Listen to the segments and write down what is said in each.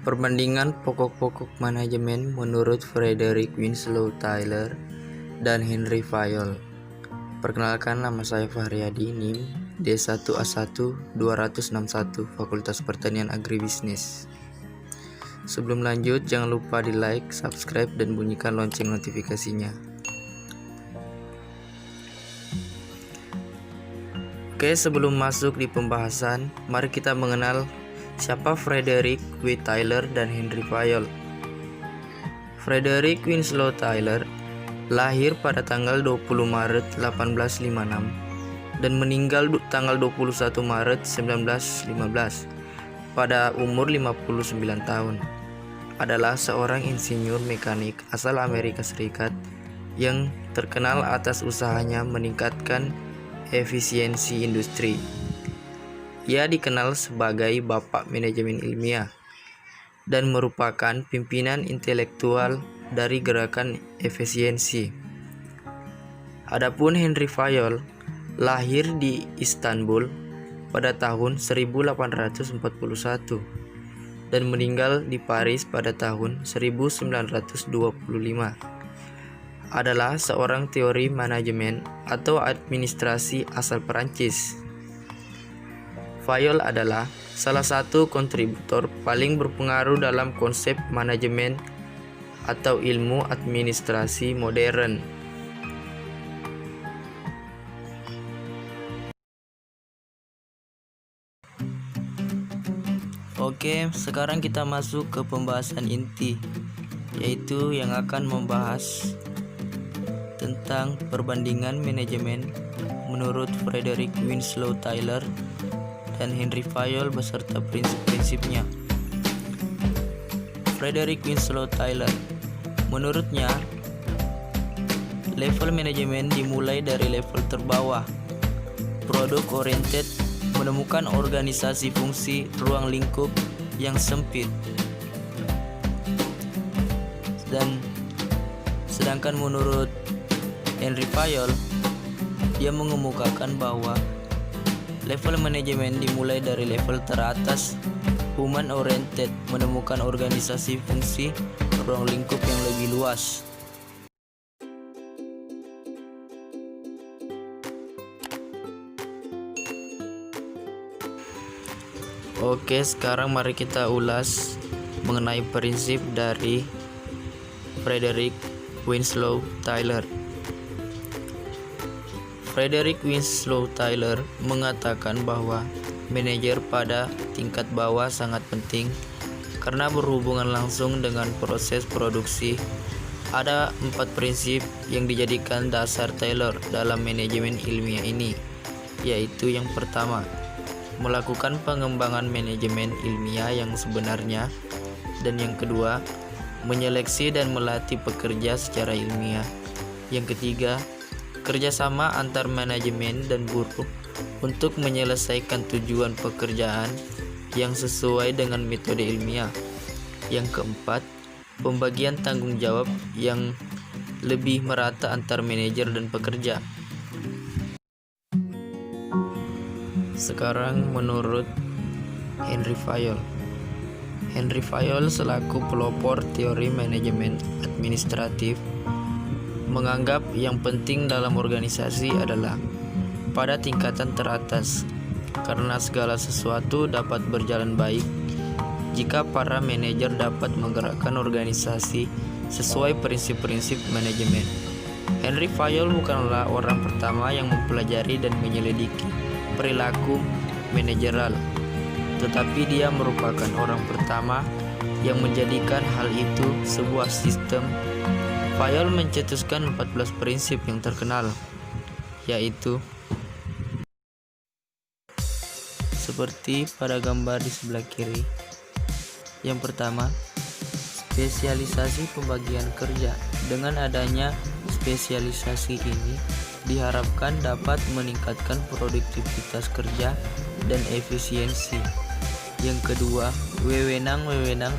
Perbandingan pokok-pokok manajemen menurut Frederick Winslow Taylor dan Henry Fayol. Perkenalkan, nama saya Fahriyadi, NIM D1A1 261 Fakultas Pertanian Agribisnis. Sebelum lanjut, jangan lupa di like, subscribe, dan bunyikan lonceng notifikasinya. Oke, sebelum masuk di pembahasan, mari kita mengenal siapa Frederick W. Taylor dan Henry Fayol. Frederick Winslow Taylor lahir pada tanggal 20 Maret 1856 dan meninggal tanggal 21 Maret 1915 pada umur 59 tahun. Adalah seorang insinyur mekanik asal Amerika Serikat yang terkenal atas usahanya meningkatkan efisiensi industri. Ia dikenal sebagai Bapak Manajemen Ilmiah dan merupakan pimpinan intelektual dari gerakan efisiensi. Adapun Henry Fayol lahir di Istanbul pada tahun 1841 dan meninggal di Paris pada tahun 1925. Adalah seorang teori manajemen atau administrasi asal Perancis. Fayol adalah salah satu kontributor paling berpengaruh dalam konsep manajemen atau ilmu administrasi modern. Oke, sekarang kita masuk ke pembahasan inti, yaitu yang akan membahas tentang perbandingan manajemen menurut Frederick Winslow Taylor dan Henry Fayol beserta prinsip-prinsipnya. Frederick Winslow Taylor, menurutnya, level manajemen dimulai dari level terbawah, product oriented, menemukan organisasi fungsi ruang lingkup yang sempit. Dan sedangkan menurut Henry Fayol, dia mengemukakan bahwa level manajemen dimulai dari level teratas, human oriented, menemukan organisasi fungsi ruang lingkup yang lebih luas. Oke, sekarang mari kita ulas mengenai prinsip dari Frederick Winslow Taylor. Frederick Winslow Taylor mengatakan bahwa manajer pada tingkat bawah sangat penting karena berhubungan langsung dengan proses produksi. Ada 4 prinsip yang dijadikan dasar Taylor dalam manajemen ilmiah ini, yaitu yang pertama, melakukan pengembangan manajemen ilmiah yang sebenarnya, dan yang kedua, menyeleksi dan melatih pekerja secara ilmiah. Yang ketiga, kerjasama antar manajemen dan buruh untuk menyelesaikan tujuan pekerjaan yang sesuai dengan metode ilmiah. Yang keempat, pembagian tanggung jawab yang lebih merata antar manajer dan pekerja. Sekarang menurut Henry Fayol. Henry Fayol selaku pelopor teori manajemen administratif menganggap yang penting dalam organisasi adalah pada tingkatan teratas, karena segala sesuatu dapat berjalan baik jika para manajer dapat menggerakkan organisasi sesuai prinsip-prinsip manajemen. Henry Fayol bukanlah orang pertama yang mempelajari dan menyelidiki perilaku manajerial, tetapi dia merupakan orang pertama yang menjadikan hal itu sebuah sistem. Fayol mencetuskan 14 prinsip yang terkenal, yaitu seperti pada gambar di sebelah kiri. Yang pertama, spesialisasi pembagian kerja. Dengan adanya spesialisasi ini diharapkan dapat meningkatkan produktivitas kerja dan efisiensi. Yang kedua, wewenang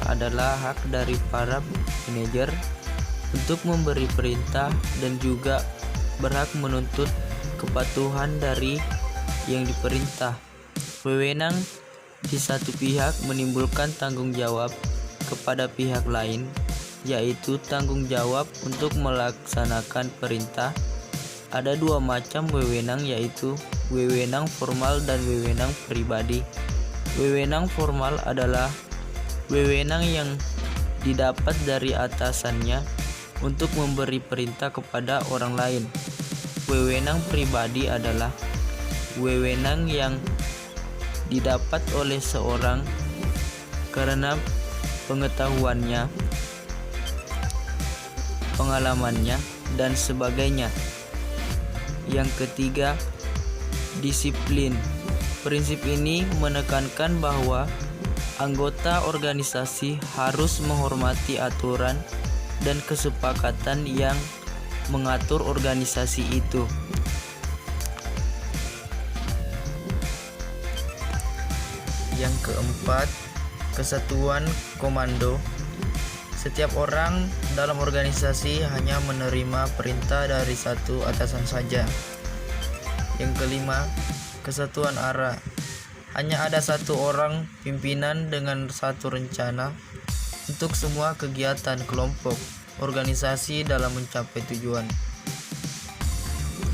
adalah hak dari para manajer untuk memberi perintah dan juga berhak menuntut kepatuhan dari yang diperintah. Wewenang di satu pihak menimbulkan tanggung jawab kepada pihak lain, yaitu tanggung jawab untuk melaksanakan perintah. Ada dua macam wewenang, yaitu wewenang formal dan wewenang pribadi. Wewenang formal adalah wewenang yang didapat dari atasannya untuk memberi perintah kepada orang lain. Wewenang pribadi adalah wewenang yang didapat oleh seorang karena pengetahuannya, pengalamannya, dan sebagainya. Yang ketiga, disiplin. Prinsip ini menekankan bahwa anggota organisasi harus menghormati aturan dan kesepakatan yang mengatur organisasi itu. Yang keempat, kesatuan komando. Setiap orang dalam organisasi hanya menerima perintah dari satu atasan saja. Yang kelima, kesatuan arah. Hanya ada satu orang pimpinan dengan satu rencana untuk semua kegiatan kelompok organisasi dalam mencapai tujuan.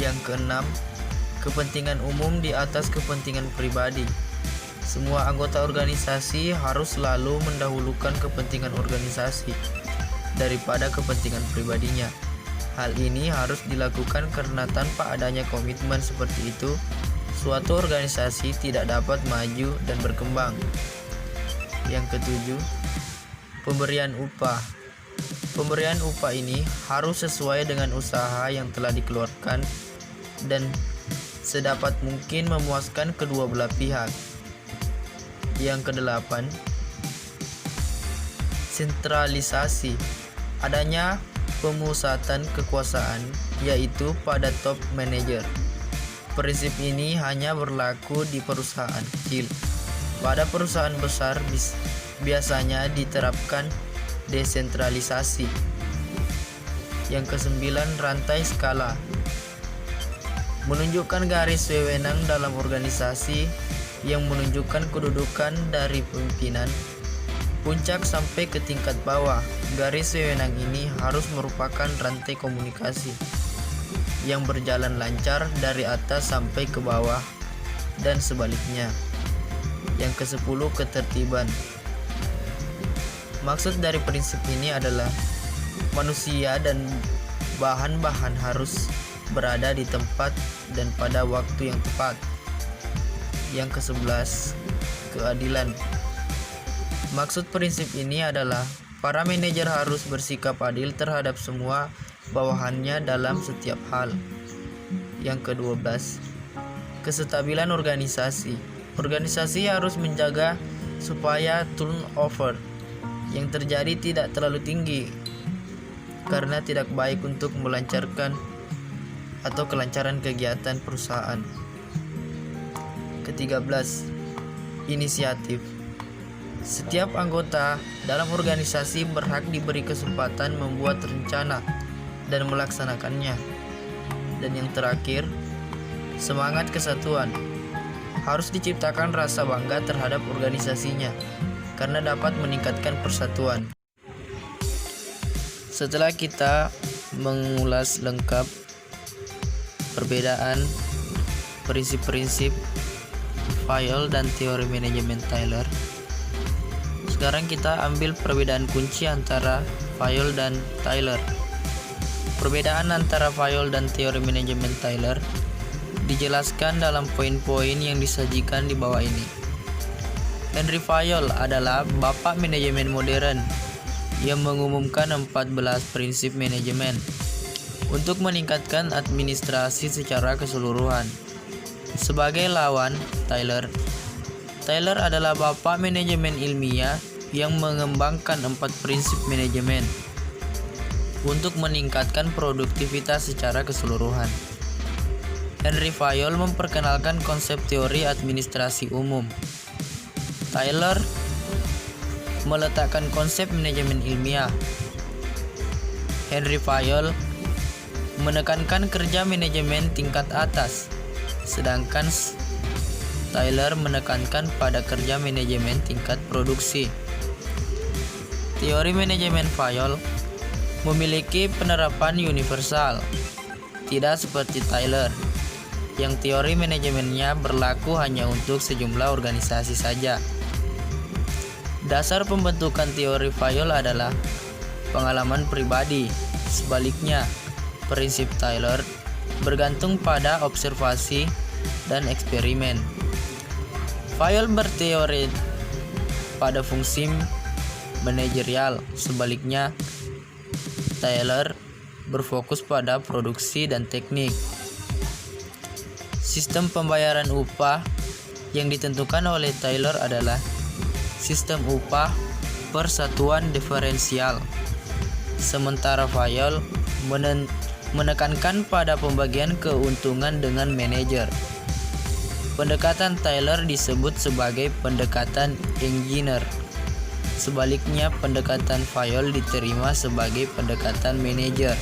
Yang keenam, kepentingan umum di atas kepentingan pribadi. Semua anggota organisasi harus selalu mendahulukan kepentingan organisasi daripada kepentingan pribadinya. Hal ini harus dilakukan karena tanpa adanya komitmen seperti itu, suatu organisasi tidak dapat maju dan berkembang. Yang ketujuh, pemberian upah. Pemberian upah ini harus sesuai dengan usaha yang telah dikeluarkan dan sedapat mungkin memuaskan kedua belah pihak. Yang kedelapan, sentralisasi. Adanya pemusatan kekuasaan, yaitu pada top manager. Prinsip ini hanya berlaku di perusahaan kecil. Pada perusahaan besar biasanya diterapkan desentralisasi. Yang kesembilan, rantai skala. Menunjukkan garis wewenang dalam organisasi yang menunjukkan kedudukan dari pimpinan puncak sampai ke tingkat bawah. Garis wewenang ini harus merupakan rantai komunikasi yang berjalan lancar dari atas sampai ke bawah dan sebaliknya. Yang ke-10, ketertiban. Maksud dari prinsip ini adalah manusia dan bahan-bahan harus berada di tempat dan pada waktu yang tepat. Yang ke-11, keadilan. Maksud prinsip ini adalah para manajer harus bersikap adil terhadap semua bawahannya dalam setiap hal. Yang ke-12, kestabilan organisasi. Organisasi harus menjaga supaya turnover yang terjadi tidak terlalu tinggi karena tidak baik untuk melancarkan atau kelancaran kegiatan perusahaan. Ke-13, inisiatif. Setiap anggota dalam organisasi berhak diberi kesempatan membuat rencana dan melaksanakannya. Dan yang terakhir, semangat kesatuan. Harus diciptakan rasa bangga terhadap organisasinya karena dapat meningkatkan persatuan. Setelah kita mengulas lengkap perbedaan prinsip-prinsip Fayol dan teori manajemen Tyler, sekarang kita ambil perbedaan kunci antara Fayol dan Tyler. Perbedaan antara Fayol dan teori manajemen Tyler dijelaskan dalam poin-poin yang disajikan di bawah ini. Henry Fayol adalah bapak manajemen modern yang mengumumkan 14 prinsip manajemen untuk meningkatkan administrasi secara keseluruhan. Sebagai lawan Tyler adalah bapak manajemen ilmiah yang mengembangkan 4 prinsip manajemen untuk meningkatkan produktivitas secara keseluruhan. Henry Fayol memperkenalkan konsep teori administrasi umum. Tyler meletakkan konsep manajemen ilmiah. Henry Fayol menekankan kerja manajemen tingkat atas, sedangkan Tyler menekankan pada kerja manajemen tingkat produksi. Teori manajemen Fayol memiliki penerapan universal, tidak seperti Tyler, yang teori manajemennya berlaku hanya untuk sejumlah organisasi saja. Dasar pembentukan teori Fayol adalah pengalaman pribadi. Sebaliknya, prinsip Tyler bergantung pada observasi dan eksperimen. Fayol berteori pada fungsi manajerial, sebaliknya Tyler berfokus pada produksi dan teknik. Sistem pembayaran upah yang ditentukan oleh Tyler adalah sistem upah persatuan diferensial, sementara Fayol menekankan pada pembagian keuntungan dengan manajer. Pendekatan Tyler disebut sebagai pendekatan engineer. Sebaliknya, pendekatan Fayol diterima sebagai pendekatan manajer.